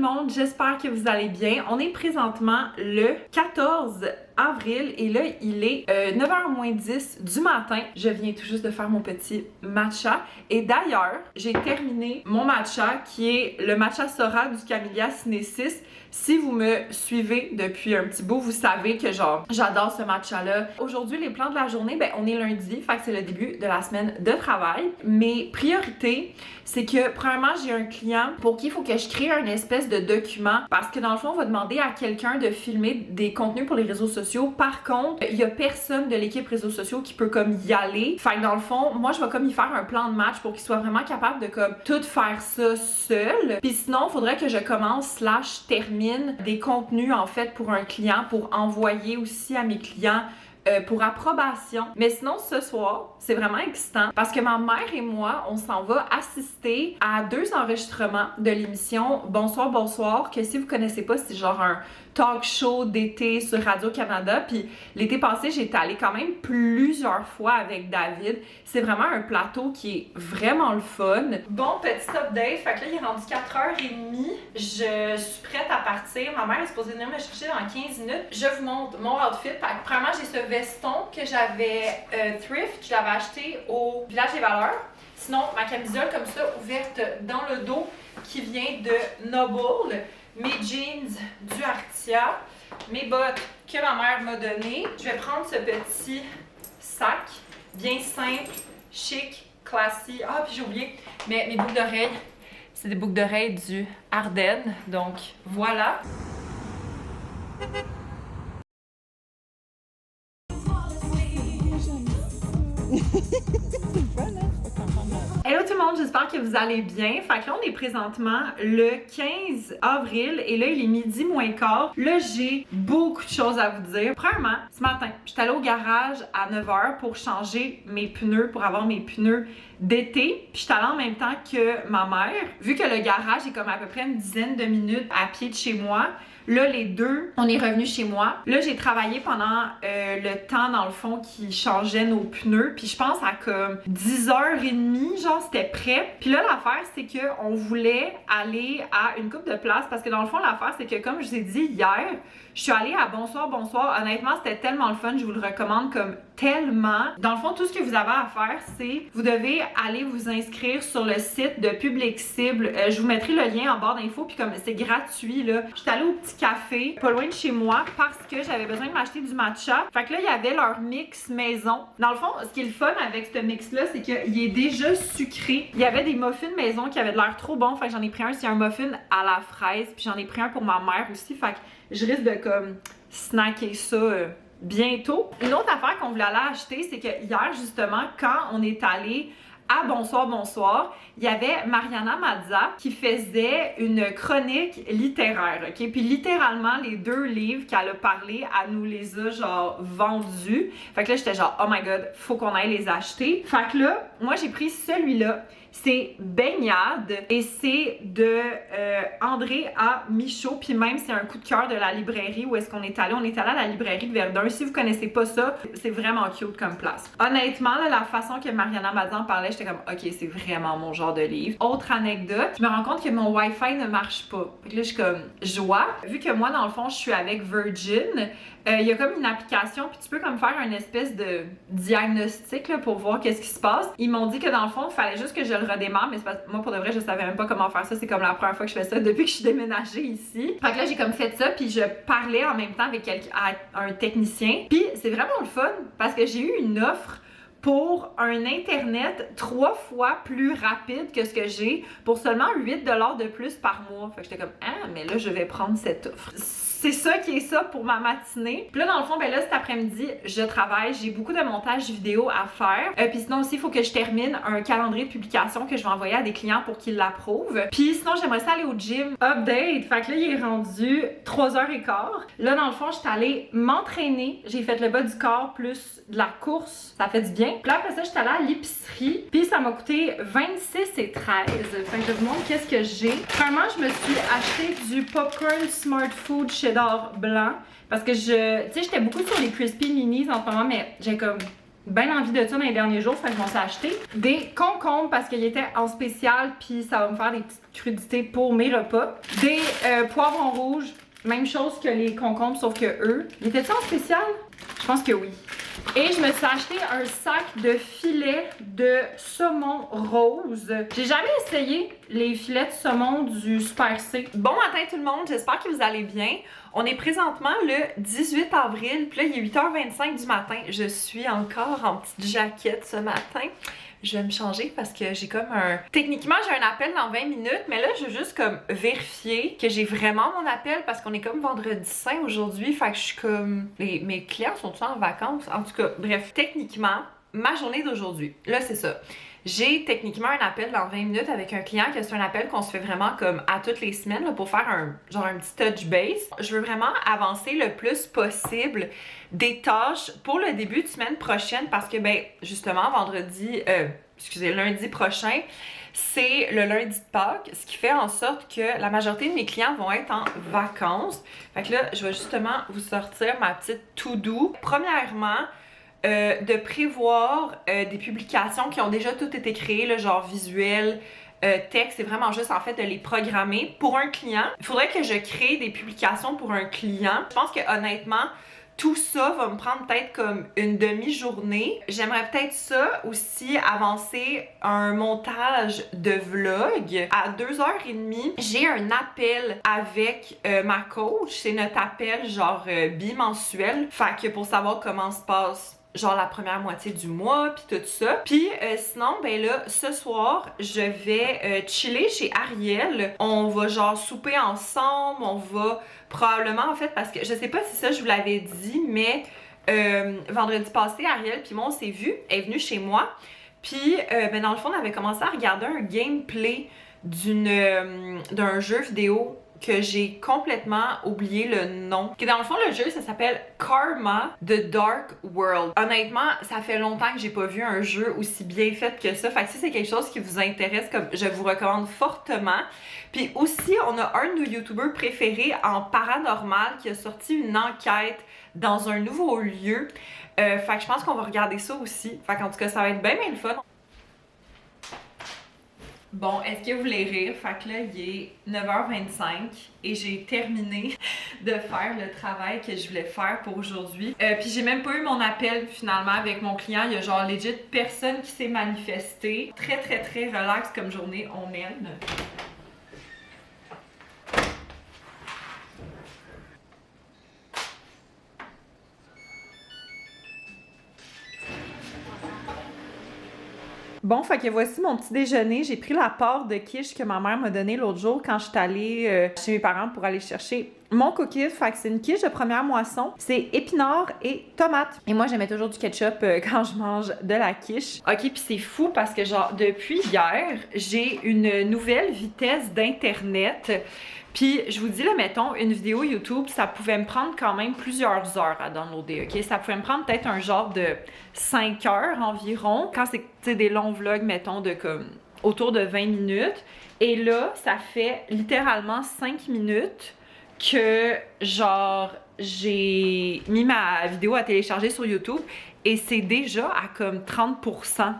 monde, j'espère que vous allez bien. On est présentement le 14 avril et là il est 9h moins 10 du matin. Je viens tout juste de faire mon petit matcha et d'ailleurs j'ai terminé mon matcha qui est le matcha Sora du Camellia sinensis. Si vous me suivez depuis un petit bout, vous savez que genre j'adore ce matcha là. Aujourd'hui les plans de la journée, ben on est lundi, fait que c'est le début de la semaine de travail. Mes priorités, c'est que premièrement j'ai un client pour qui il faut que je crée une espèce de document parce que dans le fond on va demander à quelqu'un de filmer des contenus pour les réseaux sociaux. Par contre, il y a personne de l'équipe réseaux sociaux qui peut comme y aller. Fait que dans le fond, moi je vais comme y faire un plan de match pour qu'il soit vraiment capable de comme tout faire ça seul. Puis sinon, il faudrait que je commence / termine des contenus en fait pour un client pour envoyer aussi à mes clients pour approbation. Mais sinon, ce soir, c'est vraiment excitant parce que ma mère et moi, on s'en va assister à 2 enregistrements de l'émission Bonsoir, bonsoir, que si vous connaissez pas, c'est genre un talk show d'été sur Radio-Canada. Puis l'été passé, j'étais allée quand même plusieurs fois avec David. C'est vraiment un plateau qui est vraiment le fun. Bon, petit update. Fait que là, il est rendu 4h30. Je suis prête à partir. Ma mère est supposée venir me chercher dans 15 minutes. Je vous montre mon outfit. Fait que premièrement, j'ai ce veston que j'avais thrift. Je l'avais acheté au Village des Valeurs. Sinon, ma camisole comme ça, ouverte dans le dos, qui vient de Noble. Mes jeans du Arctia, mes bottes que ma mère m'a données. Je vais prendre ce petit sac, bien simple, chic, classique. Ah, puis j'ai oublié, mais mes boucles d'oreilles, c'est des boucles d'oreilles du Ardennes. Donc, voilà. Hello tout le monde, j'espère que vous allez bien. Fait que là, on est présentement le 15 avril et là, il est midi moins quart. Là, j'ai beaucoup de choses à vous dire. Premièrement, ce matin, j'étais allée au garage à 9h pour changer mes pneus, pour avoir mes pneus d'été. Puis j'étais allée en même temps que ma mère. Vu que le garage est comme à peu près une dizaine de minutes à pied de chez moi, là, les deux, on est revenus chez moi. Là, j'ai travaillé pendant le temps, dans le fond, qui changeait nos pneus. Puis je pense à comme 10h30, genre, c'était prêt. Puis là, l'affaire, c'est qu'on voulait aller à une coupe de place. Parce que dans le fond, l'affaire, c'est que comme je vous ai dit hier, je suis allée à Bonsoir, bonsoir. Honnêtement, c'était tellement le fun. Je vous le recommande comme tellement. Dans le fond, tout ce que vous avez à faire, c'est vous devez aller vous inscrire sur le site de Public Cible. Je vous mettrai le lien en barre d'infos. Puis comme c'est gratuit, là. J'étais allée au petit café, pas loin de chez moi, parce que j'avais besoin de m'acheter du matcha. Fait que là, il y avait leur mix maison. Dans le fond, ce qui est le fun avec ce mix-là, c'est qu'il est déjà sucré. Il y avait des muffins maison qui avaient de l'air trop bons. Fait que j'en ai pris un, c'est un muffin à la fraise. Puis j'en ai pris un pour ma mère aussi. Fait que je risque de comme snacker ça bientôt. Une autre affaire qu'on voulait aller acheter, c'est que hier, justement, quand on est allé à Bonsoir, bonsoir, il y avait Mariana Mazza qui faisait une chronique littéraire, ok? Puis littéralement, les 2 livres qu'elle a parlé, elle nous les a genre vendus. Fait que là, j'étais genre, oh my god, faut qu'on aille les acheter. Fait que là, moi, j'ai pris celui-là. C'est Baignade et c'est de André A. Michaud. Puis même, c'est un coup de cœur de la librairie où est-ce qu'on est allé. On est allé à la librairie de Verdun. Si vous connaissez pas ça, c'est vraiment cute comme place. Honnêtement, là, la façon que Mariana Mazza en parlait, j'étais comme, ok, c'est vraiment mon genre de livre. Autre anecdote, je me rends compte que mon Wi-Fi ne marche pas. Fait que là, je suis comme, joie. Vu que moi, dans le fond, je suis avec Virgin, il y a comme une application, puis tu peux comme faire une espèce de diagnostic là, pour voir qu'est-ce qui se passe. Ils m'ont dit que dans le fond, il fallait juste que je le redémarre, mais moi pour de vrai, je savais même pas comment faire ça. C'est comme la première fois que je fais ça depuis que je suis déménagée ici. Fait que là, j'ai comme fait ça, puis je parlais en même temps avec un technicien. Puis c'est vraiment le fun parce que j'ai eu une offre pour un internet 3 fois plus rapide que ce que j'ai pour seulement 8$ de plus par mois. Fait que j'étais comme, ah, mais là, je vais prendre cette offre. C'est ça qui est ça pour ma matinée. Puis là, dans le fond, ben là, cet après-midi, je travaille. J'ai beaucoup de montage vidéo à faire. Puis sinon aussi, il faut que je termine un calendrier de publication que je vais envoyer à des clients pour qu'ils l'approuvent. Puis sinon, j'aimerais ça aller au gym. Update! Fait que là, il est rendu 3h15. Là, dans le fond, j'étais allée m'entraîner. J'ai fait le bas du corps plus de la course. Ça fait du bien. Puis là, après ça, j'étais allée à l'épicerie. Puis ça m'a coûté 26,13. Fait que je vous montre qu'est-ce que j'ai. Premièrement, je me suis acheté du popcorn Smart Food cheddar blanc parce que tu sais, j'étais beaucoup sur les crispy minis en ce moment, mais j'ai comme bien envie de ça dans les derniers jours, fait que je m'en suis acheté des concombres parce qu'ils étaient en spécial, puis ça va me faire des petites crudités pour mes repas. Des poivrons rouges, même chose que les concombres, sauf que eux. Ils étaient-ils en spécial? Je pense que oui. Et je me suis acheté un sac de filets de saumon rose. J'ai jamais essayé les filets de saumon du Super C. Bon matin tout le monde, j'espère que vous allez bien. On est présentement le 18 avril, puis là il est 8h25 du matin. Je suis encore en petite jaquette ce matin. Je vais me changer parce que j'ai comme un... Techniquement, j'ai un appel dans 20 minutes, mais là, je veux juste comme vérifier que j'ai vraiment mon appel parce qu'on est comme vendredi saint aujourd'hui. Fait que je suis comme... Mes clients sont tous en vacances? En tout cas, bref, techniquement, ma journée d'aujourd'hui, là, c'est ça. J'ai techniquement un appel dans 20 minutes avec un client que c'est un appel qu'on se fait vraiment comme à toutes les semaines là, pour faire un petit touch base. Je veux vraiment avancer le plus possible des tâches pour le début de semaine prochaine parce que ben justement lundi prochain, c'est le lundi de Pâques, ce qui fait en sorte que la majorité de mes clients vont être en vacances. Fait que là, je vais justement vous sortir ma petite to-do. Premièrement, de prévoir des publications qui ont déjà toutes été créées, le genre visuel, texte, c'est vraiment juste en fait de les programmer pour un client. Il faudrait que je crée des publications pour un client. Je pense que honnêtement, tout ça va me prendre peut-être comme une demi-journée. J'aimerais peut-être ça aussi avancer un montage de vlog. À 2h30, j'ai un appel avec ma coach. C'est notre appel genre bimensuel. Fait que pour savoir comment se passe genre la première moitié du mois puis tout ça. Puis sinon ben là ce soir je vais chiller chez Ariel. On va genre souper ensemble, on va probablement en fait parce que je sais pas si ça je vous l'avais dit mais vendredi passé Ariel puis moi on s'est vu, elle est venue chez moi. Puis ben dans le fond on avait commencé à regarder un gameplay d'un jeu vidéo que j'ai complètement oublié le nom. Que dans le fond, le jeu, ça s'appelle Karma The Dark World. Honnêtement, ça fait longtemps que j'ai pas vu un jeu aussi bien fait que ça. Fait que si c'est quelque chose qui vous intéresse, comme je vous recommande fortement. Puis aussi, on a un de nos youtubeurs préférés en paranormal qui a sorti une enquête dans un nouveau lieu. Fait que je pense qu'on va regarder ça aussi. Fait qu'en tout cas, ça va être bien le fun. Bon, est-ce que vous voulez rire? Fait que là, il est 9h25 et j'ai terminé de faire le travail que je voulais faire pour aujourd'hui. Puis j'ai même pas eu mon appel finalement avec mon client. Il y a genre legit personne qui s'est manifesté. Très relax comme journée, on aime. Bon, fait que voici mon petit déjeuner. J'ai pris la part de quiche que ma mère m'a donnée l'autre jour quand je suis allée chez mes parents pour aller chercher mon cookies. Fait que c'est une quiche de première moisson. C'est épinards et tomates. Et moi, j'aimais toujours du ketchup quand je mange de la quiche. Ok, puis c'est fou parce que genre, depuis hier, j'ai une nouvelle vitesse d'internet. Puis je vous dis là, mettons, une vidéo YouTube, ça pouvait me prendre quand même plusieurs heures à downloader, ok? Ça pouvait me prendre peut-être un genre de 5 heures environ. Quand c'est des longs vlogs, mettons, de comme autour de 20 minutes. Et là, ça fait littéralement 5 minutes que genre j'ai mis ma vidéo à télécharger sur YouTube et c'est déjà à comme 30%.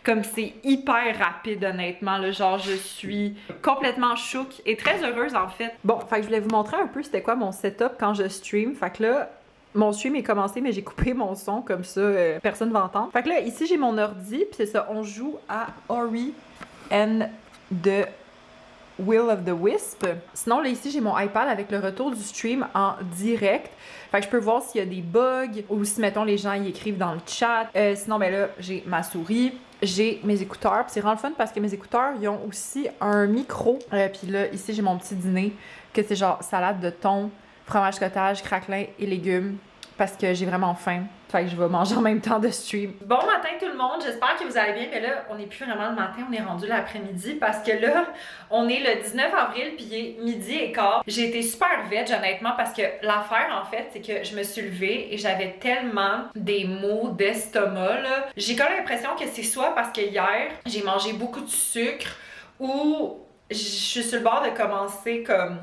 Comme c'est hyper rapide honnêtement, là, genre je suis complètement chouk et très heureuse en fait. Bon, fait que je voulais vous montrer un peu c'était quoi mon setup quand je stream. Fait que là, mon stream est commencé mais j'ai coupé mon son comme ça, personne va entendre. Fait que là, ici j'ai mon ordi puis c'est ça, on joue à Ori and the Will of the Wisp. Sinon, là, ici, j'ai mon iPad avec le retour du stream en direct. Fait que je peux voir s'il y a des bugs ou si, mettons, les gens y écrivent dans le chat. Sinon, ben là, j'ai ma souris, j'ai mes écouteurs. Puis c'est vraiment le fun parce que mes écouteurs, ils ont aussi un micro. Puis là, ici, j'ai mon petit dîner que c'est genre salade de thon, fromage cottage, craquelin et légumes parce que j'ai vraiment faim. Fait que je vais manger en même temps de stream. Bon matin tout le monde, j'espère que vous allez bien, mais là, on n'est plus vraiment le matin, on est rendu l'après-midi parce que là, on est le 19 avril puis il est midi et quart. J'ai été super veg honnêtement parce que l'affaire en fait, c'est que je me suis levée et j'avais tellement des maux d'estomac là. J'ai comme l'impression que c'est soit parce que hier, j'ai mangé beaucoup de sucre ou je suis sur le bord de commencer comme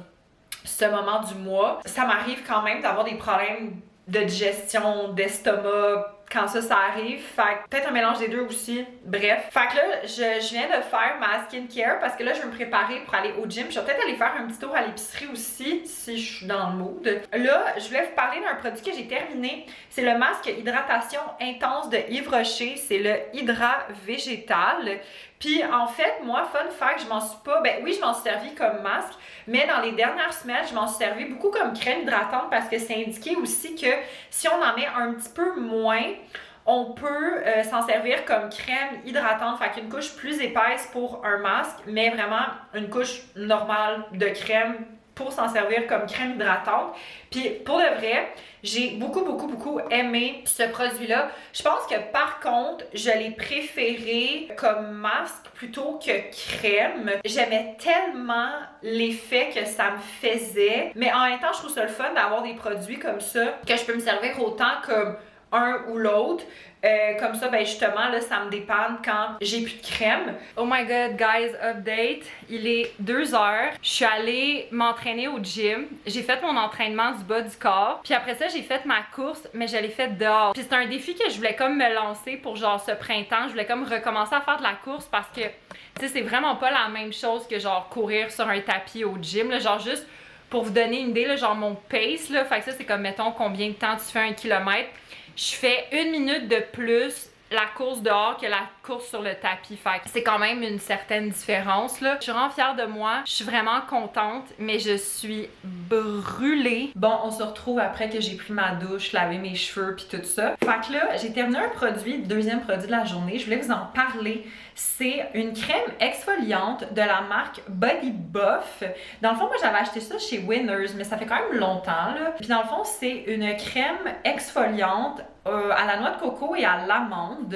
ce moment du mois. Ça m'arrive quand même d'avoir des problèmes de digestion, d'estomac quand ça arrive. Fait que peut-être un mélange des deux aussi. Bref. Fait que là, je viens de faire ma skincare parce que là, je vais me préparer pour aller au gym. Je vais peut-être aller faire un petit tour à l'épicerie aussi si je suis dans le mood. Là, je voulais vous parler d'un produit que j'ai terminé. C'est le masque hydratation intense de Yves Rocher. C'est le Hydra Végétal. Puis en fait, moi, fun fact, je m'en suis pas... Ben oui, je m'en suis servi comme masque, mais dans les dernières semaines, je m'en suis servi beaucoup comme crème hydratante parce que c'est indiqué aussi que si on en met un petit peu moins, on peut s'en servir comme crème hydratante, fait qu'une couche plus épaisse pour un masque, mais vraiment une couche normale de crème pour s'en servir comme crème hydratante. Puis pour de vrai, j'ai beaucoup aimé ce produit-là. Je pense que par contre, je l'ai préféré comme masque plutôt que crème. J'aimais tellement l'effet que ça me faisait, mais en même temps, je trouve ça le fun d'avoir des produits comme ça, que je peux me servir autant comme un ou l'autre. Comme ça, ben justement, là, ça me dépanne quand j'ai plus de crème. Oh my god, guys, update. Il est 2h. Je suis allée m'entraîner au gym. J'ai fait mon entraînement du bas du corps. Puis après ça, j'ai fait ma course, mais je l'ai faite dehors. Puis c'est un défi que je voulais comme me lancer pour genre ce printemps. Je voulais comme recommencer à faire de la course parce que, tu sais, c'est vraiment pas la même chose que genre courir sur un tapis au gym. Là, genre juste pour vous donner une idée, là, genre mon pace, là, fait que ça, c'est comme, mettons, combien de temps tu fais 1 kilomètre. Je fais 1 minute de plus la course dehors que la course sur le tapis. Fait que c'est quand même une certaine différence, là. Je suis vraiment fière de moi. Je suis vraiment contente, mais je suis brûlée. Bon, on se retrouve après que j'ai pris ma douche, lavé mes cheveux puis tout ça. Fait que là, j'ai terminé un produit, le deuxième produit de la journée. Je voulais vous en parler. C'est une crème exfoliante de la marque Body Buff. Dans le fond, moi, j'avais acheté ça chez Winners, mais ça fait quand même longtemps, là. Puis dans le fond, c'est une crème exfoliante à la noix de coco et à l'amande.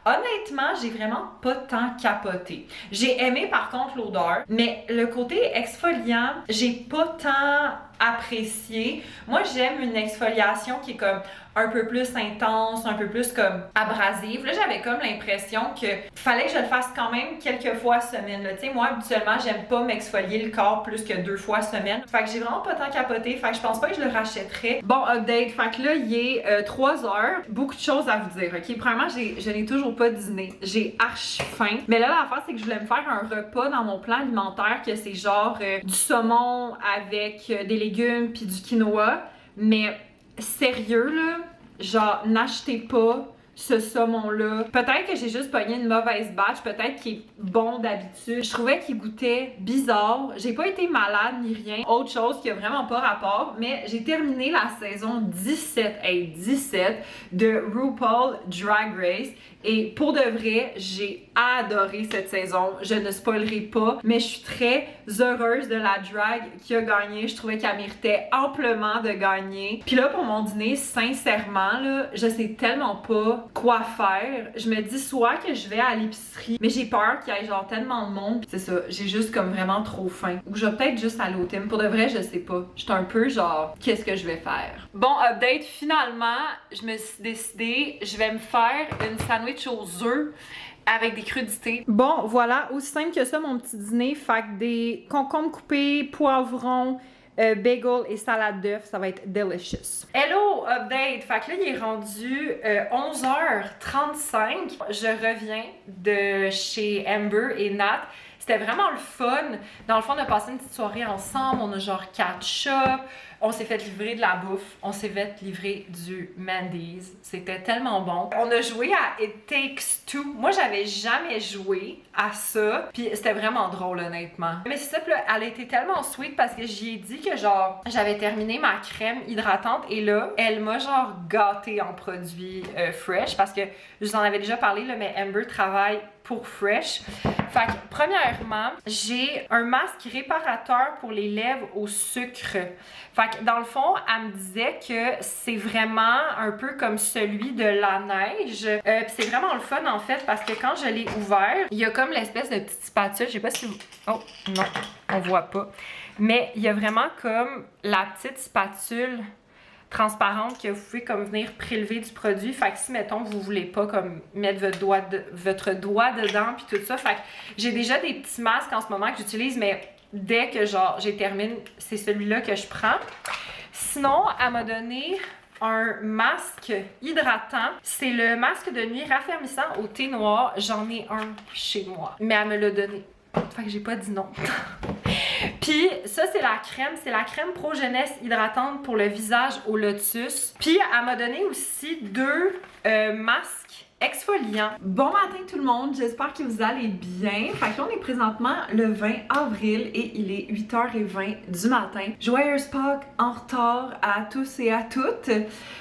Honnêtement, j'ai vraiment pas tant capoté. J'ai aimé par contre l'odeur, mais le côté exfoliant, j'ai pas tant apprécié. Moi, j'aime une exfoliation qui est comme un peu plus intense, un peu plus comme abrasive. Là, j'avais comme l'impression que fallait que je le fasse quand même quelques fois semaine. Tu sais, moi, habituellement, j'aime pas m'exfolier le corps plus que 2 fois semaine. Fait que j'ai vraiment pas tant capoté. Fait que je pense pas que je le rachèterais. Bon, update. Fait que là, il est 3h. Beaucoup de choses à vous dire, ok? Premièrement, je n'ai toujours pas dîné. J'ai archi faim. Mais là, l'affaire, c'est que je voulais me faire un repas dans mon plan alimentaire que c'est genre du saumon avec des légumes puis du quinoa. Mais sérieux, là, genre, n'achetez pas ce saumon-là. Peut-être que j'ai juste pogné une mauvaise batch, peut-être qu'il est bon d'habitude. Je trouvais qu'il goûtait bizarre. J'ai pas été malade ni rien. Autre chose qui a vraiment pas rapport, mais j'ai terminé la saison 17, hey, 17 de RuPaul Drag Race. Et pour de vrai, j'ai adoré cette saison. Je ne spoilerai pas, mais je suis très heureuse de la drag qui a gagné. Je trouvais qu'elle méritait amplement de gagner. Puis là, pour mon dîner, sincèrement, là, je sais tellement pas quoi faire. Je me dis soit que je vais à l'épicerie, mais j'ai peur qu'il y ait genre tellement de monde. C'est ça, j'ai juste comme vraiment trop faim. Ou je vais peut-être juste aller au Tim. Pour de vrai, je sais pas. Je suis un peu genre, qu'est-ce que je vais faire? Bon, update, finalement, je me suis décidée, je vais me faire une sandwich aux œufs avec des crudités. Bon, voilà, aussi simple que ça mon petit dîner. Fait que des concombres coupés, poivrons, bagel et salade d'œufs, ça va être delicious. Hello, update! Fait que là, il est rendu 11h35. Je reviens de chez Amber et Nat. C'était vraiment le fun. Dans le fond, on a passé une petite soirée ensemble. On a genre catch-up. On s'est fait livrer de la bouffe. On s'est fait livrer du Mandy's. C'était tellement bon. On a joué à It Takes Two. Moi, j'avais jamais joué à ça. Puis c'était vraiment drôle, honnêtement. Mais c'est ça, puis là, elle a été tellement sweet parce que j'y ai dit que genre, j'avais terminé ma crème hydratante. Et là, elle m'a genre gâtée en produits fresh parce que je vous en avais déjà parlé, là, mais Amber travaille pour Fresh. Fait que, premièrement, j'ai un masque réparateur pour les lèvres au sucre. Fait que, dans le fond, elle me disait que c'est vraiment un peu comme celui de la neige. Puis c'est vraiment le fun, en fait, parce que quand je l'ai ouvert, il y a comme l'espèce de petite spatule. Je sais pas si vous... Oh, non, on voit pas. Mais il y a vraiment comme la petite spatule transparente que vous pouvez comme venir prélever du produit. Fait que si, mettons, vous voulez pas comme mettre votre doigt dedans puis tout ça. Fait que j'ai déjà des petits masques en ce moment que j'utilise, mais dès que genre j'ai terminé, c'est celui-là que je prends. Sinon, elle m'a donné un masque hydratant. C'est le masque de nuit raffermissant au thé noir. J'en ai un chez moi, mais elle me l'a donné. Fait que j'ai pas dit non. Puis ça, c'est la crème Pro Jeunesse hydratante pour le visage au lotus. Puis elle m'a donné aussi 2 masques exfoliants. Bon matin tout le monde, j'espère que vous allez bien. Fait que là, on est présentement le 20 avril et il est 8h20 du matin. Joyeuse Pâques en retard à tous et à toutes.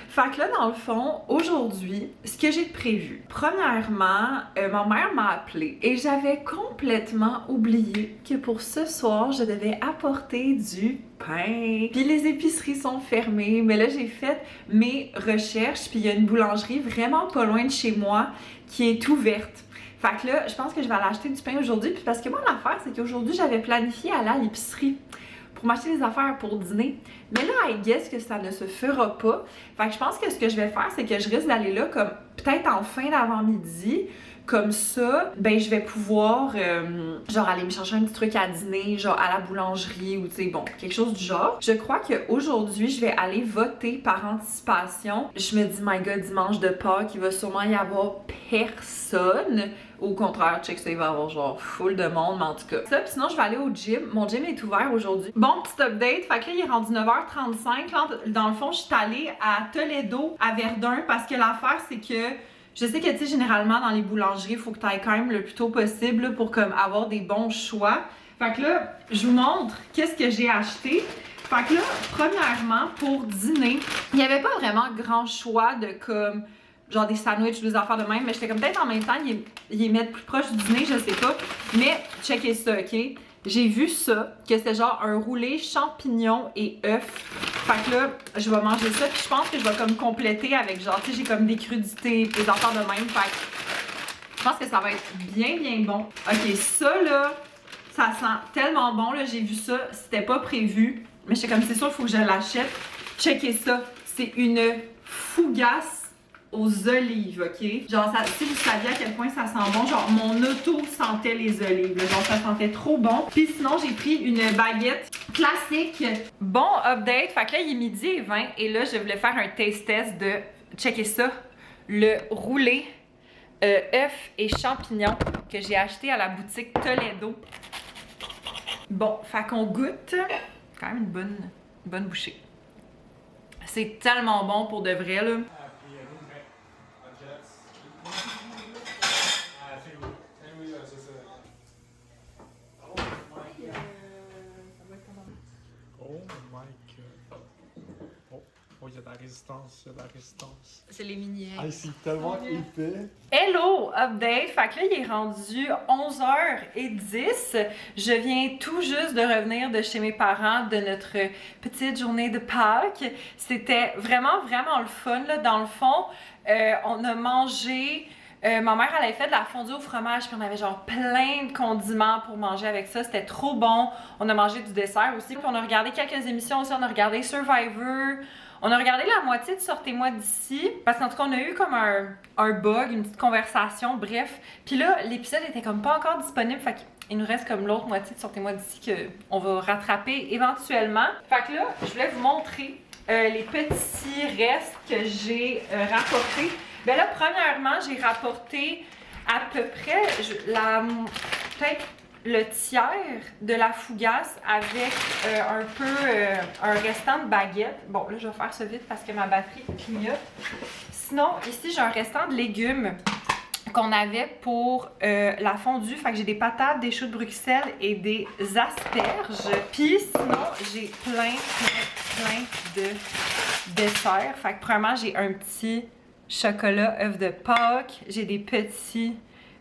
Fait que là, dans le fond, aujourd'hui, ce que j'ai de prévu. Premièrement, ma mère m'a appelée et j'avais complètement oublié que pour ce soir, je devais apporter du pain. Puis les épiceries sont fermées, mais là, j'ai fait mes recherches, puis il y a une boulangerie vraiment pas loin de chez moi qui est ouverte. Fait que là, je pense que je vais aller acheter du pain aujourd'hui, puis parce que moi, l'affaire, c'est qu'aujourd'hui, j'avais planifié aller à l'épicerie pour m'acheter des affaires pour dîner. Mais là, I guess que ça ne se fera pas. Fait que je pense que ce que je vais faire, c'est que je risque d'aller là comme peut-être en fin d'avant-midi. Comme ça, ben je vais pouvoir genre aller me chercher un petit truc à dîner, genre à la boulangerie ou tu sais, bon, quelque chose du genre. Je crois qu'aujourd'hui, je vais aller voter par anticipation. Je me dis, my god, dimanche de Pâques, il va sûrement y avoir personne. Au contraire, check ça, il va y avoir genre full de monde, mais en tout cas. Ça, puis sinon, je vais aller au gym. Mon gym est ouvert aujourd'hui. Bon, petit update. Fait que là, il est rendu 9h35. Là, dans le fond, je suis allée à Toledo, à Verdun, parce que l'affaire, c'est que je sais que, tu sais, généralement, dans les boulangeries, il faut que tu ailles quand même le plus tôt possible pour comme avoir des bons choix. Fait que là, je vous montre qu'est-ce que j'ai acheté. Fait que là, premièrement, pour dîner, il n'y avait pas vraiment grand choix de comme genre des sandwichs, des affaires de même, mais j'étais comme peut-être en même temps, ils mettent plus proche du dîner, je sais pas. Mais checkez ça, ok? J'ai vu ça, que c'était genre un roulé champignons et œufs. Fait que là, je vais manger ça, puis je pense que je vais comme compléter avec genre, tu sais, j'ai comme des crudités, des affaires de même. Fait que je pense que ça va être bien, bien bon. Ok, ça là, ça sent tellement bon, là, j'ai vu ça, c'était pas prévu. Mais j'étais comme, c'est sûr, il faut que je l'achète. Checkez ça, c'est une fougasse aux olives, ok? Genre, ça, si vous saviez à quel point ça sent bon, genre, mon auto sentait les olives, là, genre, ça sentait trop bon. Puis sinon, j'ai pris une baguette classique. Bon update, fait que là, il est 12h20 et là, je voulais faire un taste test de, checker ça, le roulé œufs et champignons que j'ai acheté à la boutique Toledo. Bon, fait qu'on goûte. Quand même une bonne bouchée. C'est tellement bon pour de vrai, là. Il y a de la résistance, il y a de la résistance. C'est les mini-eggs. Ah, c'est tellement épais. Hello, update! Fait que là, il est rendu 11h10. Je viens tout juste de revenir de chez mes parents de notre petite journée de Pâques. C'était vraiment, vraiment le fun, là. Dans le fond, on a mangé... ma mère, elle avait fait de la fondue au fromage, puis on avait genre plein de condiments pour manger avec ça. C'était trop bon. On a mangé du dessert aussi. Puis on a regardé quelques émissions aussi. On a regardé Survivor. On a regardé la moitié de Sortez-moi d'ici. Parce qu'en tout cas, on a eu comme un bug, une petite conversation, bref. Puis là, l'épisode était comme pas encore disponible. Fait qu'il nous reste comme l'autre moitié de Sortez-moi d'ici qu'on va rattraper éventuellement. Fait que là, je voulais vous montrer les petits restes que j'ai rapportés. Ben là, premièrement, j'ai rapporté à peu près peut-être le tiers de la fougasse avec un restant de baguette. Bon, là, je vais faire ça vite parce que ma batterie clignote. Sinon, ici, j'ai un restant de légumes qu'on avait pour la fondue. Fait que j'ai des patates, des choux de Bruxelles et des asperges. Puis sinon, j'ai plein de desserts. Fait que premièrement, j'ai un petit chocolat œuf de Pâques, j'ai des petits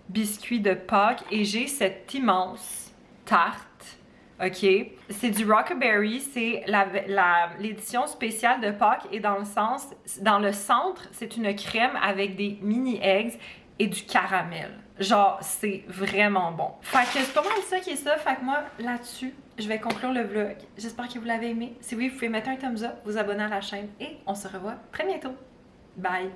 biscuits de Pâques et j'ai cette immense tarte, ok? C'est du Rockaberry, c'est l'édition spéciale de Pâques et dans le centre, c'est une crème avec des mini-eggs et du caramel. Genre, c'est vraiment bon. Fait que c'est pas mal ça qui est ça, fait que moi, là-dessus, je vais conclure le vlog. J'espère que vous l'avez aimé. Si oui, vous pouvez mettre un thumbs up, vous abonner à la chaîne et on se revoit très bientôt. Bye!